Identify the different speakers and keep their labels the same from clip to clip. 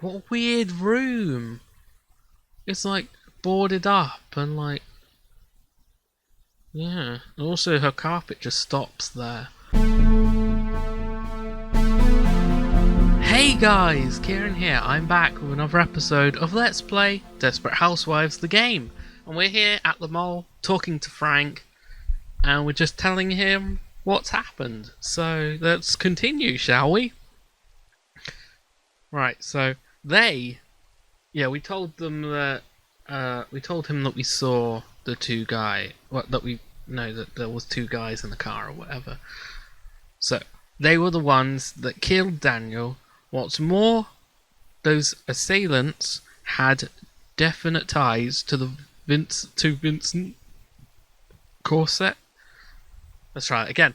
Speaker 1: What a weird room. It's like boarded up and like, yeah. And also her carpet just stops there. Hey guys, Kieran here. I'm back with another episode of Let's Play Desperate Housewives the game. And we're here at the mall talking to Frank and we're just telling him what's happened. So let's continue, shall we? Right, so we told them that we told him that we saw the two guy, that there was two guys in the car or whatever. So they were the ones that killed Daniel. What's more, those assailants had definite ties to Vincent Corset. Let's try it again.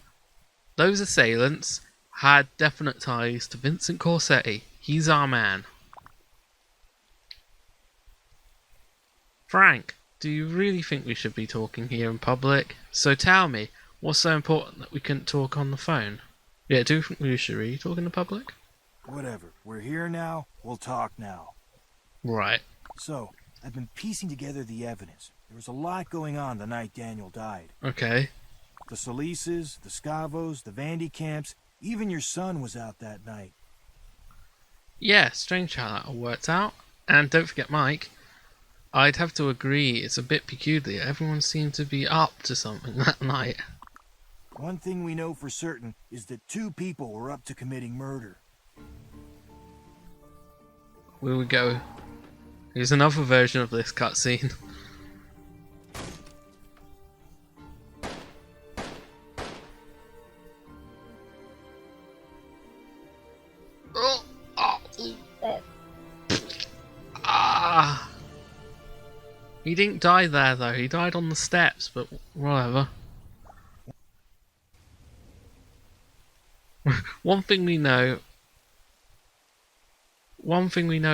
Speaker 1: Those assailants had definite ties to Vincent Corsetti. He's our man. Frank, do you really think we should be talking here in public? So tell me, what's so important that we couldn't talk on the phone? Yeah, do you think we should really talk in the public?
Speaker 2: Whatever. We're here now. We'll talk now.
Speaker 1: Right.
Speaker 2: So, I've been piecing together the evidence. There was a lot going on the night Daniel died.
Speaker 1: Okay.
Speaker 2: The Solices, the Scavos, the Vandy camps, even your son was out that night.
Speaker 1: Yeah, strange how that all worked out. And don't forget Mike. I'd have to agree, it's a bit peculiar. Everyone seemed to be up to something that night.
Speaker 2: One thing we know for certain is that two people were up to committing murder.
Speaker 1: Here we go. Here's another version of this cutscene. He didn't die there though, he died on the steps, but whatever. One thing we know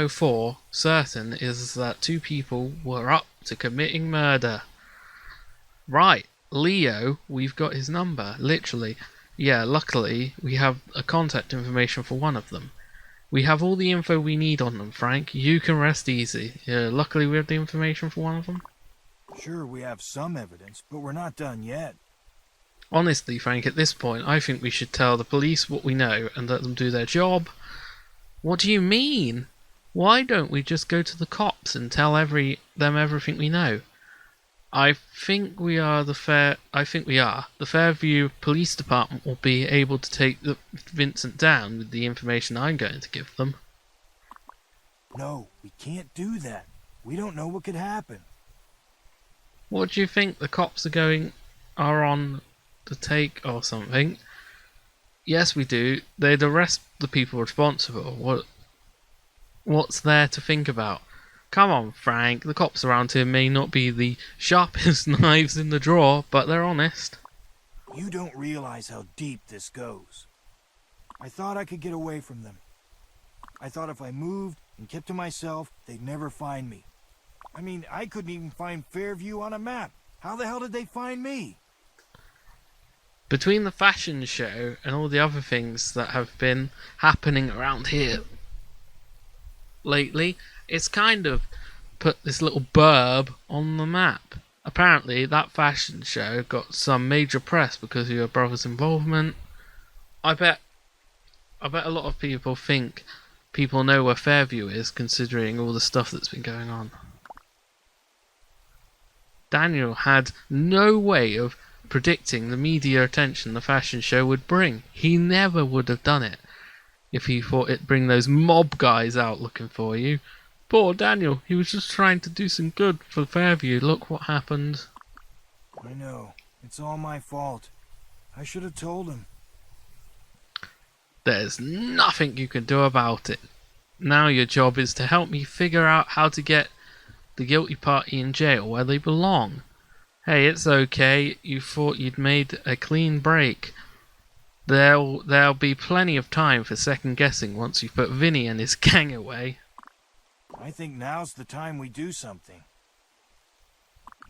Speaker 1: for certain is that two people were up to committing murder. Right, Leo, we've got his number, literally. Yeah, luckily we have a contact information for one of them. We have all the info we need on them, Frank. You can rest easy. Yeah, luckily we have the information for one of them.
Speaker 2: Sure, we have some evidence, but we're not done yet.
Speaker 1: Honestly, Frank, at this point, I think we should tell the police what we know and let them do their job. What do you mean? Why don't we just go to the cops and tell them everything we know? I think we are. The Fairview Police Department will be able to take Vincent down with the information I'm going to give them.
Speaker 2: No, we can't do that. We don't know what could happen.
Speaker 1: What do you think the cops are on the take or something? Yes, we do. They'd arrest the people responsible. What's there to think about? Come on, Frank. The cops around here may not be the sharpest knives in the drawer, but they're honest.
Speaker 2: You don't realize how deep this goes. I thought I could get away from them. I thought if I moved and kept to myself, they'd never find me. I mean, I couldn't even find Fairview on a map. How the hell did they find me?
Speaker 1: Between the fashion show and all the other things that have been happening around here lately, it's kind of put this little burb on the map. Apparently, that fashion show got some major press because of your brother's involvement. I bet a lot of people think people know where Fairview is, considering all the stuff that's been going on. Daniel had no way of predicting the media attention the fashion show would bring. He never would have done it if he thought it'd bring those mob guys out looking for you. Poor Daniel, he was just trying to do some good for Fairview. Look what happened.
Speaker 2: I know. It's all my fault. I should have told him.
Speaker 1: There's nothing you can do about it. Now your job is to help me figure out how to get the guilty party in jail where they belong. Hey, it's okay. You thought you'd made a clean break. There'll be plenty of time for second guessing once you put Vinny and his gang away.
Speaker 2: I think now's the time we do something.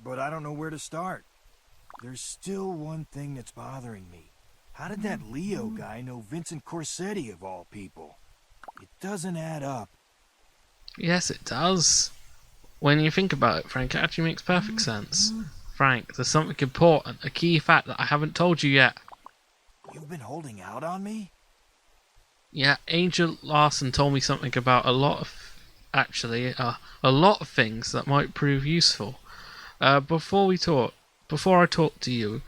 Speaker 2: But I don't know where to start. There's still one thing that's bothering me. How did that Leo guy know Vincent Corsetti of all people? It doesn't add up.
Speaker 1: Yes, it does. When you think about it, Frank, it actually makes perfect sense. Frank, there's something important, a key fact that I haven't told you yet.
Speaker 2: You've been holding out on me?
Speaker 1: Yeah, Angel Larson told me something about a lot of things that might prove useful. Before I talked to you,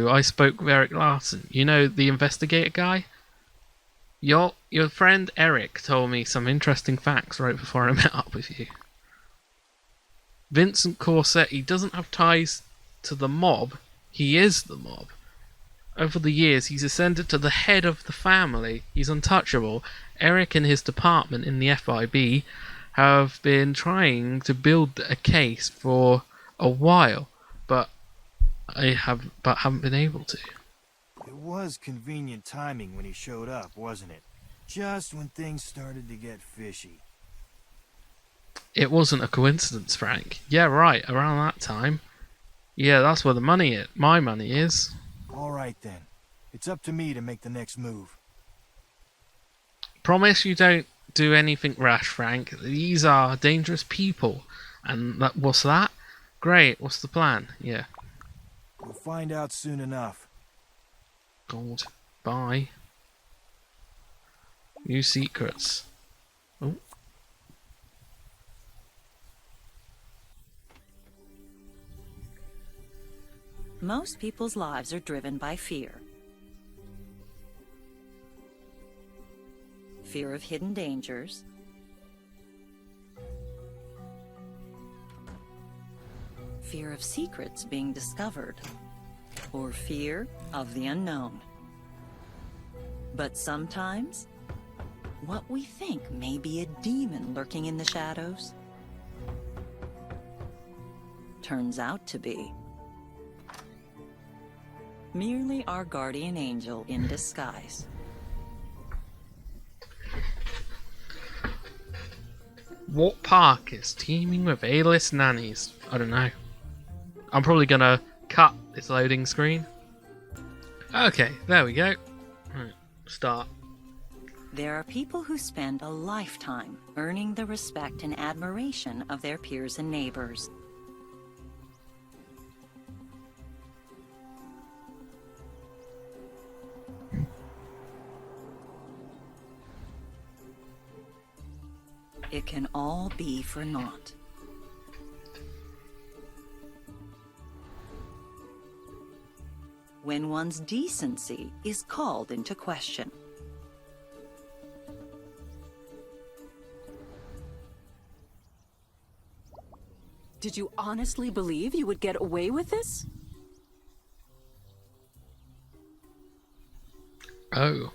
Speaker 1: I spoke with Eric Larson. You know, the investigator guy? Your friend Eric told me some interesting facts right before I met up with you. Vincent Corsetti doesn't have ties to the mob, he is the mob. Over the years, he's ascended to the head of the family. He's untouchable. Eric and his department in the FIB have been trying to build a case for a while, but haven't been able to.
Speaker 2: It was convenient timing when he showed up, wasn't it? Just when things started to get fishy.
Speaker 1: It wasn't a coincidence, Frank. Yeah, right, around that time. Yeah, that's where my money is.
Speaker 2: All right then. It's up to me to make the next move.
Speaker 1: Promise you don't do anything rash, Frank. These are dangerous people. And what's that? Great, what's the plan? Yeah.
Speaker 2: We'll find out soon enough.
Speaker 1: God. Bye. New secrets. Oh.
Speaker 3: Most people's lives are driven by fear. Fear of hidden dangers. Fear of secrets being discovered. Or fear of the unknown. But sometimes, what we think may be a demon lurking in the shadows turns out to be merely our guardian angel in disguise.
Speaker 1: What park is teeming with A-list nannies? I don't know. I'm probably gonna cut this loading screen. Okay, there we go. Right, start.
Speaker 3: There are people who spend a lifetime earning the respect and admiration of their peers and neighbors. It can all be for naught. When one's decency is called into question.
Speaker 4: Did you honestly believe you would get away with this?
Speaker 1: Oh.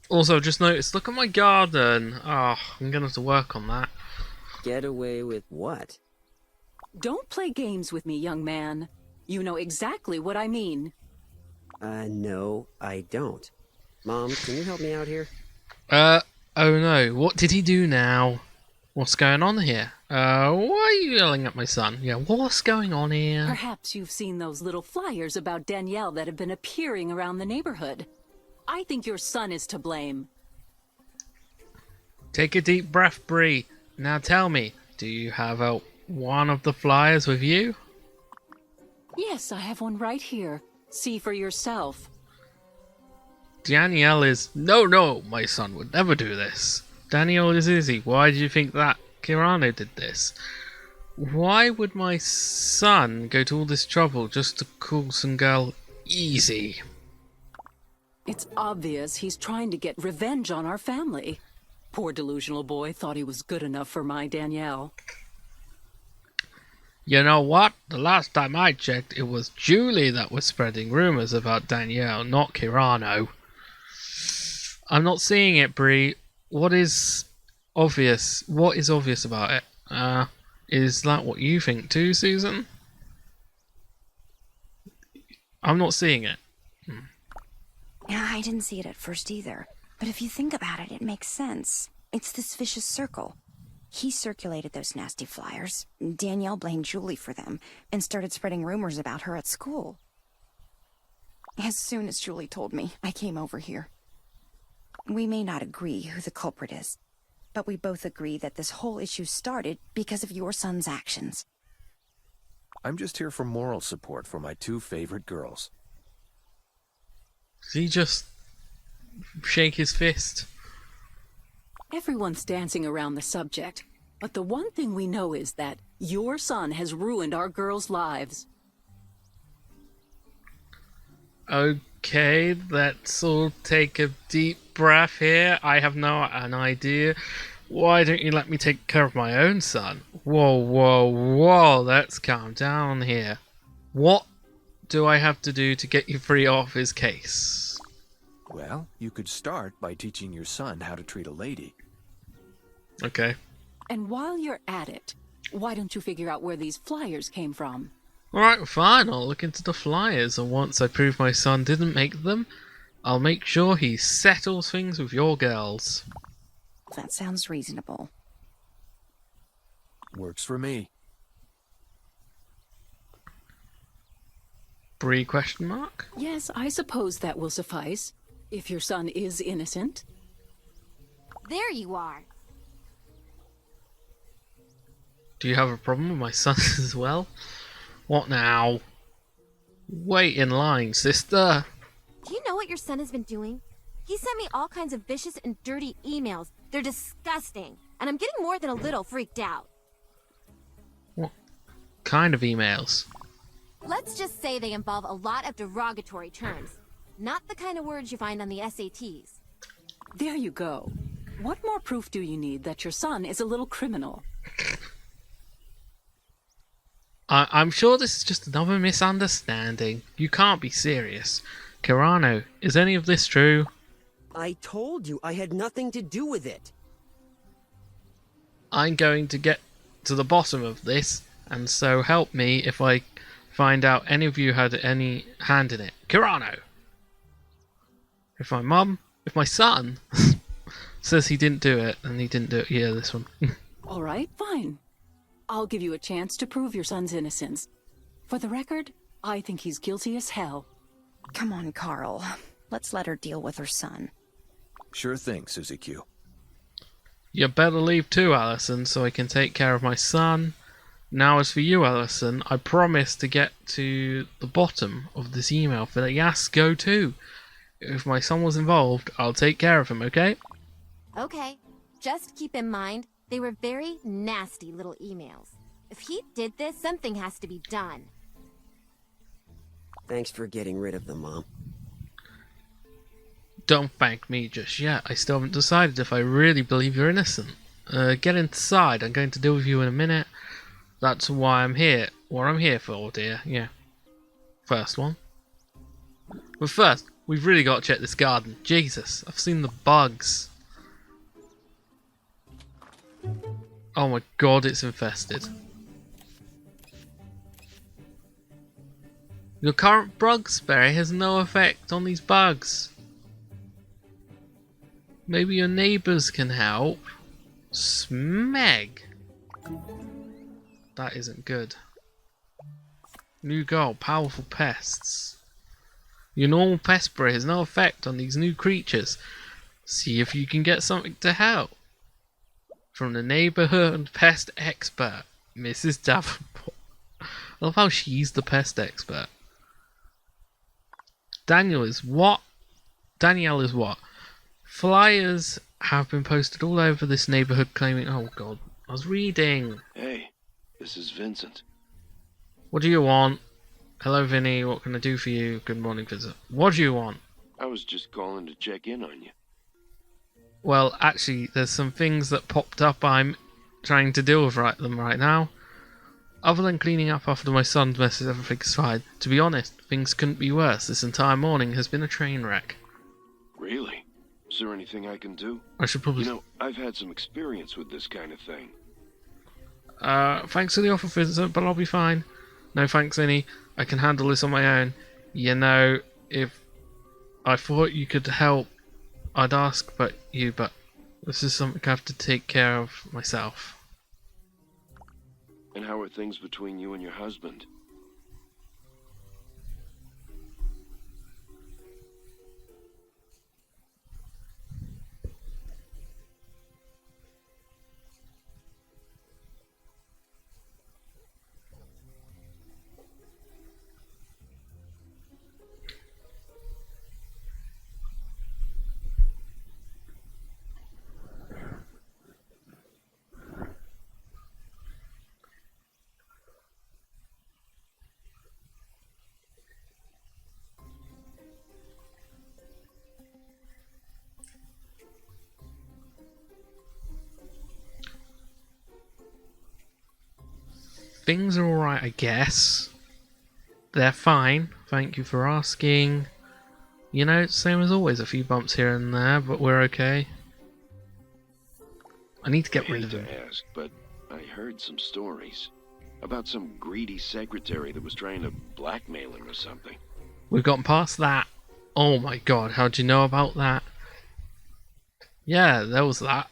Speaker 1: Also, just noticed, look at my garden. Oh, I'm gonna have to work on that.
Speaker 5: Get away with what?
Speaker 4: Don't play games with me, young man. You know exactly what I mean.
Speaker 5: No, I don't. Mom, can you help me out here?
Speaker 1: Oh no, what did he do now? What's going on here? Why are you yelling at my son? Yeah, what's going on here?
Speaker 4: Perhaps you've seen those little flyers about Danielle that have been appearing around the neighborhood. I think your son is to blame.
Speaker 1: Take a deep breath, Bree. Now tell me, do you have one of the flyers with you?
Speaker 4: Yes, I have one right here. See for yourself.
Speaker 1: Danielle is... No, my son would never do this. Danielle is easy. Why do you think that Kirano did this? Why would my son go to all this trouble just to call some girl easy?
Speaker 4: It's obvious he's trying to get revenge on our family. Poor delusional boy thought he was good enough for my Danielle.
Speaker 1: You know what? The last time I checked, it was Julie that was spreading rumors about Danielle, not Kirano. I'm not seeing it, Bree. What is obvious? What is obvious about it? Is that what you think too, Susan? I'm not seeing it.
Speaker 6: Yeah, I didn't see it at first either. But if you think about it, it makes sense. It's this vicious circle. He circulated those nasty flyers. Danielle blamed Julie for them and started spreading rumors about her at school. As soon as Julie told me, I came over here. We may not agree who the culprit is, But we both agree that this whole issue started because of your son's actions.
Speaker 7: I'm just here for moral support for my two favorite girls.
Speaker 1: Does he just shake his fist?
Speaker 4: Everyone's dancing around the subject, but the one thing we know is that your son has ruined our girls' lives.
Speaker 1: Okay, let's all take a deep breath here. I have an idea. Why don't you let me take care of my own son? Whoa, whoa, whoa, let's calm down here. What do I have to do to get you free off his case?
Speaker 7: Well, you could start by teaching your son how to treat a lady.
Speaker 1: Okay.
Speaker 4: And while you're at it, why don't you figure out where these flyers came from?
Speaker 1: Alright, fine, I'll look into the flyers, and once I prove my son didn't make them, I'll make sure he settles things with your girls.
Speaker 6: That sounds reasonable.
Speaker 7: Works for me.
Speaker 1: Bree question mark?
Speaker 4: Yes, I suppose that will suffice, if your son is innocent.
Speaker 8: There you are.
Speaker 1: Do you have a problem with my son as well? What now? Wait in line, sister.
Speaker 8: Do you know what your son has been doing? He sent me all kinds of vicious and dirty emails. They're disgusting. And I'm getting more than a little freaked out.
Speaker 1: What kind of emails?
Speaker 8: Let's just say they involve a lot of derogatory terms. Not the kind of words you find on the SATs.
Speaker 4: There you go. What more proof do you need that your son is a little criminal?
Speaker 1: I'm sure this is just another misunderstanding. You can't be serious. Kirano, is any of this true?
Speaker 5: I told you I had nothing to do with it.
Speaker 1: I'm going to get to the bottom of this, and so help me if I find out any of you had any hand in it. Kirano! If my son says he didn't do it, then he didn't do it. Yeah, this one.
Speaker 4: All right, fine. I'll give you a chance to prove your son's innocence. For the record, I think he's guilty as hell.
Speaker 6: Come on, Carl. Let's let her deal with her son.
Speaker 7: Sure thing, Susie Q.
Speaker 1: You better leave too, Allison, so I can take care of my son. Now as for you, Allison, I promise to get to the bottom of this email for the Go too. If my son was involved, I'll take care of him, okay?
Speaker 8: Okay. Just keep in mind, they were very nasty little emails. If he did this, something has to be done.
Speaker 5: Thanks for getting rid of them, Mom.
Speaker 1: Don't thank me just yet. I still haven't decided if I really believe you're innocent. Get inside. I'm going to deal with you in a minute. That's why I'm here. What I'm here for, dear. Yeah. First one. But first, we've really got to check this garden. Jesus, I've seen the bugs. Oh my god, it's infested. Your current bug spray has no effect on these bugs. Maybe your neighbours can help. Smeg. That isn't good. New goal, powerful pests. Your normal pest spray has no effect on these new creatures. See if you can get something to help. From the neighbourhood pest expert, Mrs. Davenport. I love how she's the pest expert. Danielle is what? Flyers have been posted all over this neighbourhood claiming... Oh god, I was reading.
Speaker 9: Hey, this is Vincent.
Speaker 1: What do you want? Hello Vinny, what can I do for you? Good morning, Vincent. What do you want?
Speaker 9: I was just calling to check in on you.
Speaker 1: Well, actually, there's some things that popped up I'm trying to deal with them right now. Other than cleaning up after my son's messes, everything's fine. To be honest, things couldn't be worse. This entire morning has been a train wreck.
Speaker 9: Really? Is there anything I can do?
Speaker 1: I should probably...
Speaker 9: You know, I've had some experience with this kind of thing.
Speaker 1: Thanks for the offer, Vincent, but I'll be fine. No thanks, Vinny. I can handle this on my own. You know, if I thought you could help, I'd ask but this is something I have to take care of myself.
Speaker 9: And how are things between you and your husband?
Speaker 1: things are alright, I guess. They're fine. Thank you for asking. You know, same as always, a few bumps here and there, but we're okay. I need to get rid of
Speaker 9: I
Speaker 1: him.
Speaker 9: hate to ask, but I heard some stories about some greedy secretary that was trying to blackmail him or something.
Speaker 1: We've gotten past that. Oh my god, how'd you know about that? Yeah, there was that.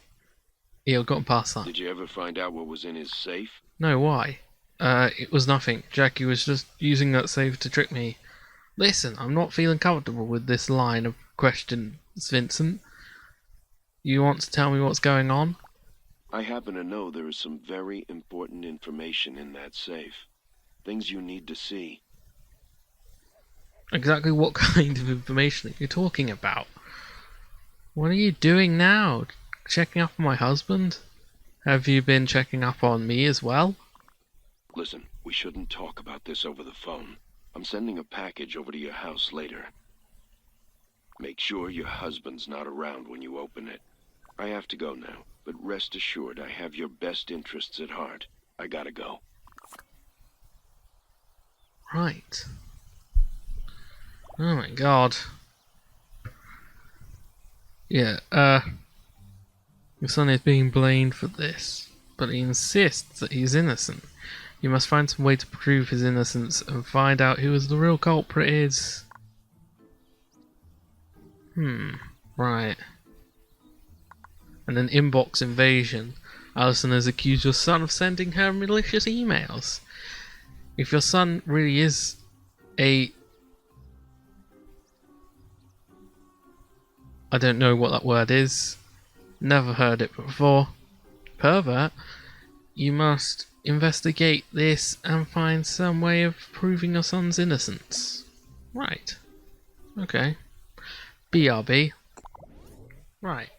Speaker 1: Yeah, we've gotten past that.
Speaker 9: Did you ever find out what was in his safe?
Speaker 1: No, why? It was nothing. Jackie was just using that save to trick me. Listen, I'm not feeling comfortable with this line of questions, Vincent. You want to tell me what's going on?
Speaker 9: I happen to know there is some very important information in that safe. Things you need to see.
Speaker 1: Exactly what kind of information are you talking about? What are you doing now? Checking up on my husband? Have you been checking up on me as well?
Speaker 9: Listen, we shouldn't talk about this over the phone. I'm sending a package over to your house later. Make sure your husband's not around when you open it. I have to go now, but rest assured I have your best interests at heart. I gotta go.
Speaker 1: Right. Oh my god. Yeah, your son is being blamed for this, but he insists that he's innocent. You must find some way to prove his innocence and find out who the real culprit is. Right. And an inbox invasion. Alison has accused your son of sending her malicious emails. If your son really is a... I don't know what that word is. Never heard it before. Pervert. You must investigate this and find some way of proving your son's innocence. Right. Okay. BRB. Right.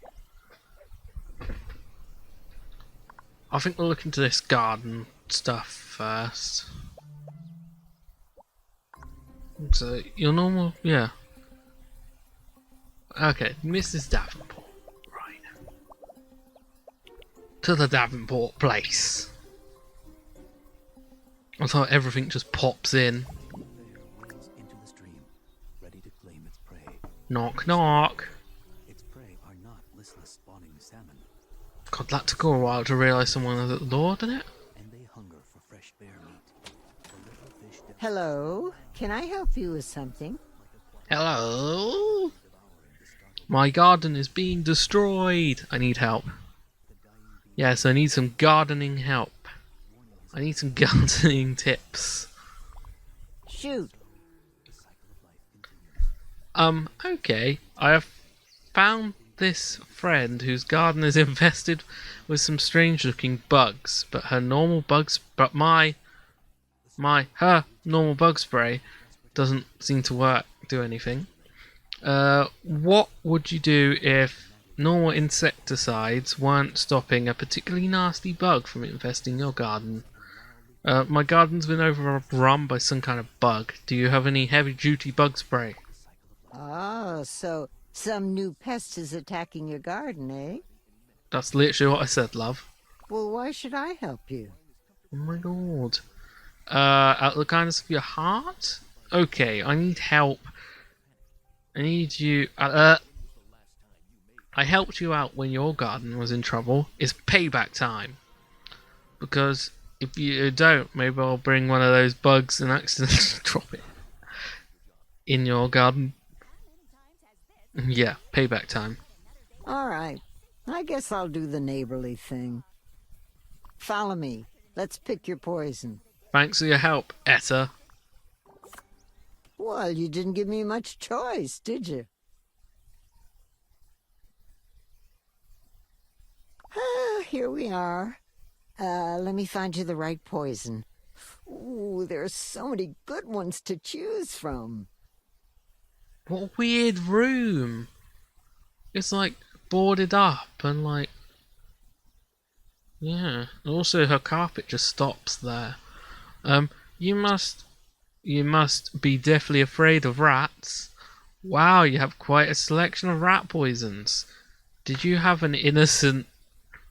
Speaker 1: I think we'll look into this garden stuff first. So, your normal... yeah. Okay, Mrs. Davenport. Right. To the Davenport place. That's how everything just pops in.
Speaker 10: Into the stream, ready to claim its prey.
Speaker 1: Knock, knock.
Speaker 10: Its prey are not listless spawning salmon,
Speaker 1: God, that took a while to realise someone was at the door, didn't it?
Speaker 10: and they hunger for fresh bear meat. The little fish
Speaker 11: Hello, can I help you with something?
Speaker 1: Hello? My garden is being destroyed. I need help. Yes, I need some gardening help. I need some gardening tips.
Speaker 11: Shoot.
Speaker 1: Okay. I have found this friend whose garden is infested with some strange looking bugs, but her normal bugs, but her normal bug spray doesn't seem to do anything. What would you do if normal insecticides weren't stopping a particularly nasty bug from infesting your garden? My garden's been overrun by some kind of bug. Do you have any heavy-duty bug spray?
Speaker 11: Oh, so some new pest is attacking your garden, eh?
Speaker 1: That's literally what I said, love.
Speaker 11: Well, why should I help you?
Speaker 1: Oh my god. Out of the kindness of your heart? Okay, I need help. I need you... I helped you out when your garden was in trouble. It's payback time. Because if you don't, maybe I'll bring one of those bugs and accidentally drop it in your garden. Yeah, payback time.
Speaker 11: All right. I guess I'll do the neighborly thing. Follow me. Let's pick your poison.
Speaker 1: Thanks for your help, Etta.
Speaker 11: Well, you didn't give me much choice, did you? Here we are. Let me find you the right poison. Ooh, there's so many good ones to choose from.
Speaker 1: What a weird room. It's like boarded up and like... yeah. Also her carpet just stops there. You must be deathly afraid of rats. Wow, you have quite a selection of rat poisons. Did you have an innocent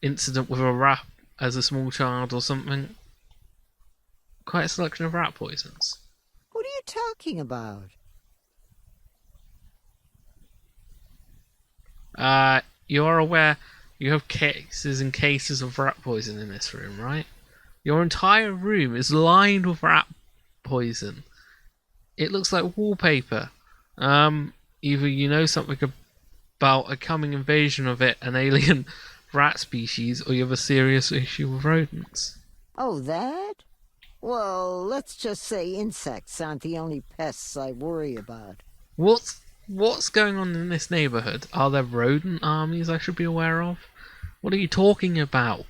Speaker 1: incident with a rat as a small child or something? quite a selection of rat poisons.
Speaker 11: What are you talking about?
Speaker 1: You're aware you have cases and cases of rat poison in this room, right? Your entire room is lined with rat poison. It looks like wallpaper. Either you know something about a coming invasion of an alien rat species, or you have a serious issue with rodents.
Speaker 11: Oh, that? Well, let's just say insects aren't the only pests I worry about.
Speaker 1: What's going on in this neighborhood? Are there rodent armies I should be aware of? What are you talking about?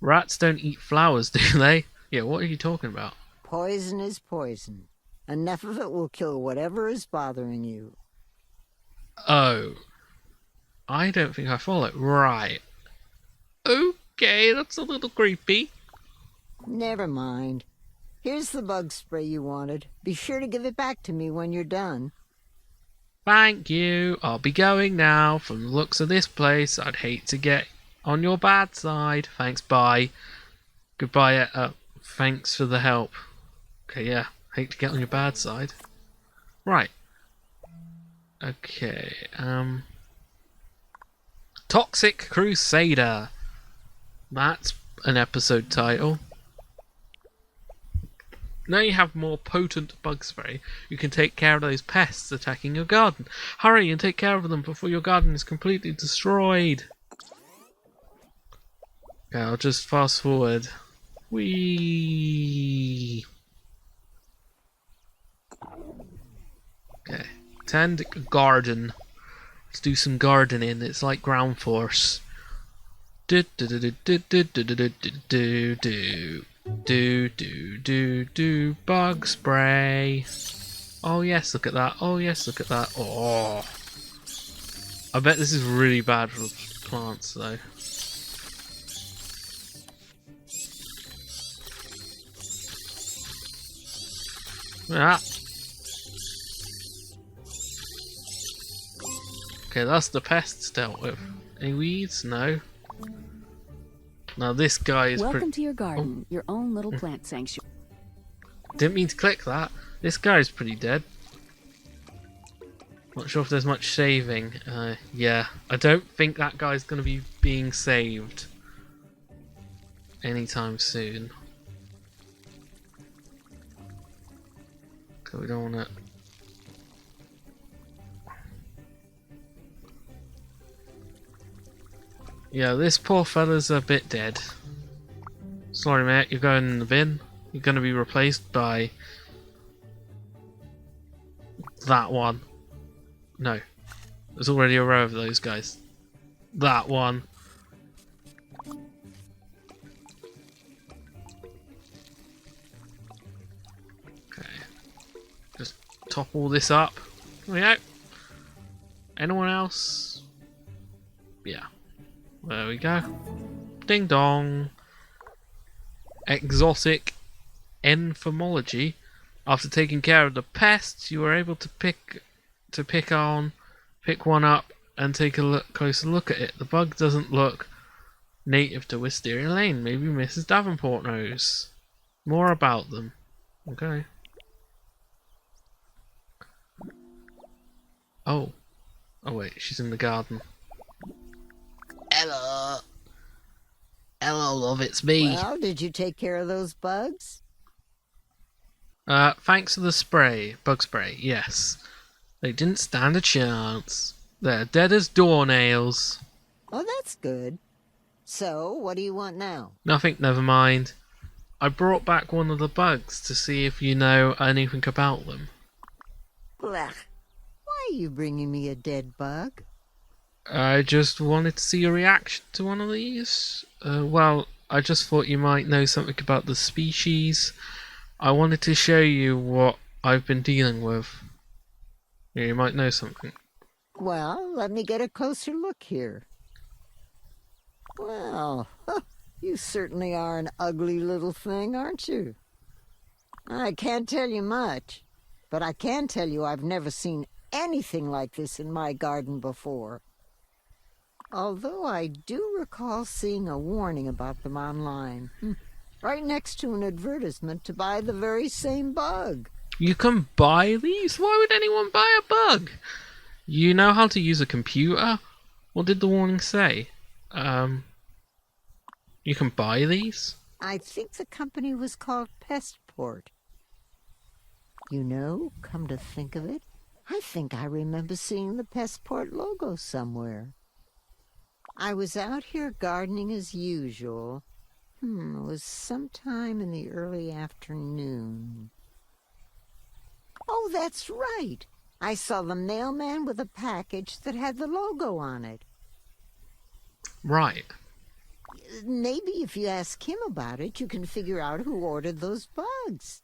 Speaker 1: Rats don't eat flowers, do they? Yeah, what are you talking about?
Speaker 11: Poison is poison. Enough of it will kill whatever is bothering you.
Speaker 1: Oh. I don't think I follow. Right. Okay, that's a little creepy.
Speaker 11: Never mind. Here's the bug spray you wanted. Be sure to give it back to me when you're done.
Speaker 1: Thank you. I'll be going now. From the looks of this place, I'd hate to get on your bad side. Thanks, bye. Goodbye, thanks for the help. Okay, yeah. Hate to get on your bad side. Right. Okay, Toxic Crusader. That's an episode title. Now you have more potent bug spray, you can take care of those pests attacking your garden. Hurry and take care of them before your garden is completely destroyed. Okay, I'll just fast forward. Whee! Okay, tend garden. Let's do some gardening. It's like ground force. Do do do do do do do do do do do do do bug spray. Oh yes, look at that. Oh yes, look at that. Oh, I bet this is really bad for plants though. Ah. Okay, that's the pests dealt with. Any weeds? No. Now this guy is
Speaker 4: Welcome to your garden, your own little plant sanctuary.
Speaker 1: Didn't mean to click that. This guy's pretty dead. Not sure if there's much saving. Yeah, I don't think that guy's going to be being saved anytime soon. Okay, we don't want to... Yeah, this poor fella's a bit dead. Sorry mate, you're going in the bin. You're going to be replaced by... that one. No. There's already a row of those guys. That one. Okay. Just top all this up. There we go. Anyone else? Yeah. There we go. Ding dong. Exotic entomology. After taking care of the pests, you were able to pick one up and take a closer look at it. The bug doesn't look native to Wisteria Lane. Maybe Mrs. Davenport knows more about them. Okay. Oh. Oh wait, she's in the garden. Hello. Hello, love, it's me.
Speaker 11: Well, did you take care of those bugs?
Speaker 1: Thanks for the bug spray, yes. They didn't stand a chance. They're dead as doornails.
Speaker 11: Oh, that's good. So, what do you want now?
Speaker 1: Nothing, never mind. I brought back one of the bugs to see if you know anything about them.
Speaker 11: Blech. Why are you bringing me a dead bug?
Speaker 1: I just wanted to see your reaction to one of these. Well, I just thought you might know something about the species. I wanted to show you what I've been dealing with. Yeah, you might know something.
Speaker 11: Well, let me get a closer look here. Well, you certainly are an ugly little thing, aren't you? I can't tell you much, but I can tell you I've never seen anything like this in my garden before. Although I do recall seeing a warning about them online. right next to an advertisement to buy the very same bug.
Speaker 1: You can buy these? Why would anyone buy a bug? You know how to use a computer? What did the warning say? You can buy these?
Speaker 11: I think the company was called Pestport. You know, come to think of it, I think I remember seeing the Pestport logo somewhere. I was out here gardening as usual. It was sometime in the early afternoon. Oh, that's right. I saw the mailman with a package that had the logo on it.
Speaker 1: Right.
Speaker 11: Maybe if you ask him about it, you can figure out who ordered those bugs.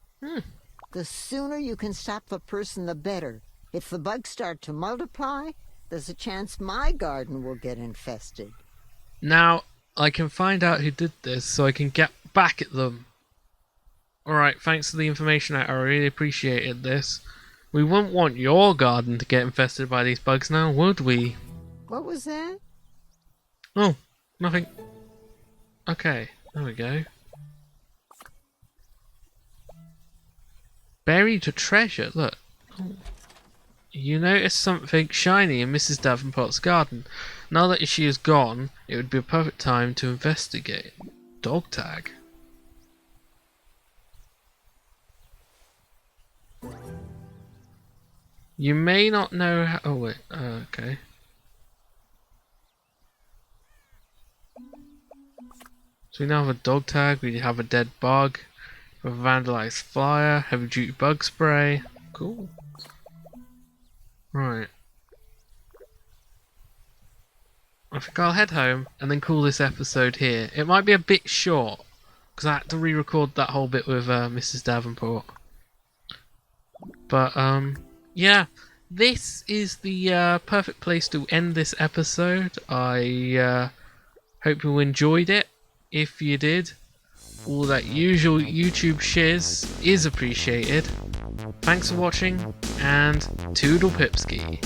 Speaker 11: The sooner you can stop the person, the better. If the bugs start to multiply, there's a chance my garden will get infested.
Speaker 1: Now, I can find out who did this so I can get back at them. Alright, thanks for the information. I really appreciated this. We wouldn't want your garden to get infested by these bugs now, would we?
Speaker 11: What was that?
Speaker 1: Oh, nothing. Okay, there we go. Buried treasure, look. Oh. You noticed something shiny in Mrs. Davenport's garden. Now that she is gone, it would be a perfect time to investigate. Dog tag. You may not know how... Oh wait, okay. So we now have a dog tag, we have a dead bug, a vandalized flyer, heavy duty bug spray. Cool. Right. I think I'll head home and then call this episode here. It might be a bit short, because I had to re-record that whole bit with Mrs. Davenport. But, yeah. This is the perfect place to end this episode. I hope you enjoyed it. If you did, all that usual YouTube shiz is appreciated. Thanks for watching, and Toodle Pipski.